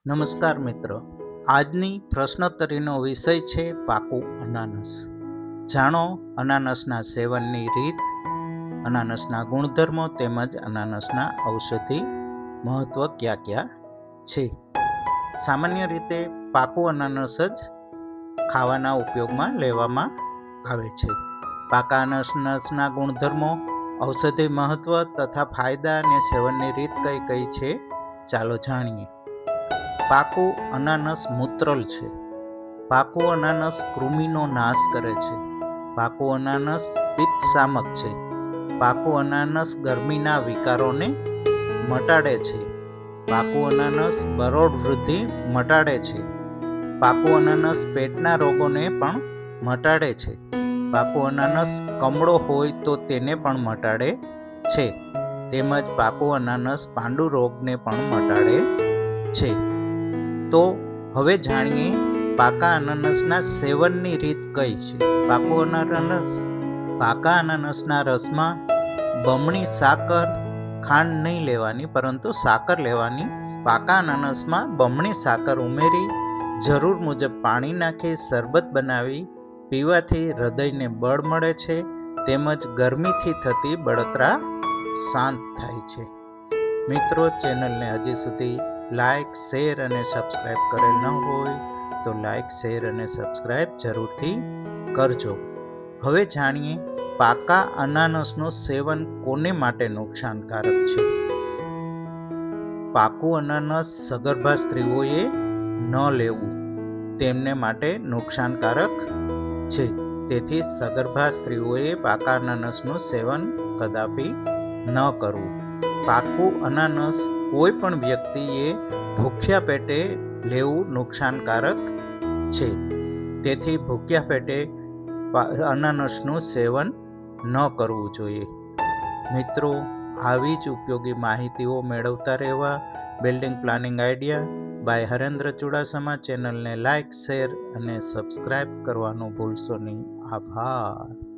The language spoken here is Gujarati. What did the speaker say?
નમસ્કાર મિત્રો, આજની પ્રશ્નોત્તરીનો વિષય છે પાકું અનાનસ. જાણો અનાનસના સેવનની રીત, અનાનસના ગુણધર્મો તેમજ અનાનસના ઔષધિ મહત્વ ક્યાં ક્યાં છે. સામાન્ય રીતે પાકું અનાનસ જ ખાવાના ઉપયોગમાં લેવામાં આવે છે. પાકા અનાનસના ગુણધર્મો, ઔષધિ મહત્વ તથા ફાયદા અને સેવનની રીત કઈ કઈ છે, ચાલો જાણીએ. પાકું અનાનસ મૂત્રલ છે. પાકું અનાનસ કૃમિનો નાશ કરે છે. પાકું અનાનસ પિત્તશામક છે. પાકું અનાનસ ગરમીના વિકારોને મટાડે છે. પાકું અનાનસ બરોળ વૃદ્ધિ મટાડે છે. પાકું અનાનસ પેટના રોગોને પણ મટાડે છે. પાકું અનાનસ કમળો હોય તો તેને પણ મટાડે છે. તેમજ પાકું અનાનસ પાંડુ રોગને પણ મટાડે છે. તો હવે જાણીએ પાકા અનાનસના સેવનની રીત કઈ છે. પાકા અનાનસના રસમાં બમણી સાકર, ખાંડ નહીં લેવાની પરંતુ સાકર લેવાની. પાકા અનાનસમાં બમણી સાકર ઉમેરી જરૂર મુજબ પાણી નાખી શરબત બનાવી પીવાથી હૃદયને બળ મળે છે તેમજ ગરમીથી થતી બળતરા શાંત થાય છે. મિત્રો, ચેનલને હજી સુધી લાઈક, શેર અને સબસ્ક્રાઈબ કરેલ ન હોય તો લાઈક, શેર અને સબસ્ક્રાઈબ જરૂરથી કરજો. હવે જાણીએ પાકા અનાનસનું સેવન કોને માટે નુકસાનકારક છે. પાકું અનાનસ સગર્ભા સ્ત્રીઓએ ન લેવું, તેમને માટે નુકસાનકારક છે. તેથી સગર્ભા સ્ત્રીઓએ પાકા અનાનસનું સેવન કદાપી ન કરવું. પાકું અનાનસ કોઈ પણ વ્યક્તિએ ભૂખ્યા પેટે લેવું નુકસાનકારક છે. તેથી ભૂખ્યા પેટે અનાનસનું સેવન ન કરવું જોઈએ. મિત્રો, આવી જ ઉપયોગી માહિતીઓ મેળવતા રહેવા building planning idea by Harendra Chudasama ચેનલને લાઈક, શેર અને સબસ્ક્રાઈબ કરવાનું ભૂલશો નહીં. આભાર.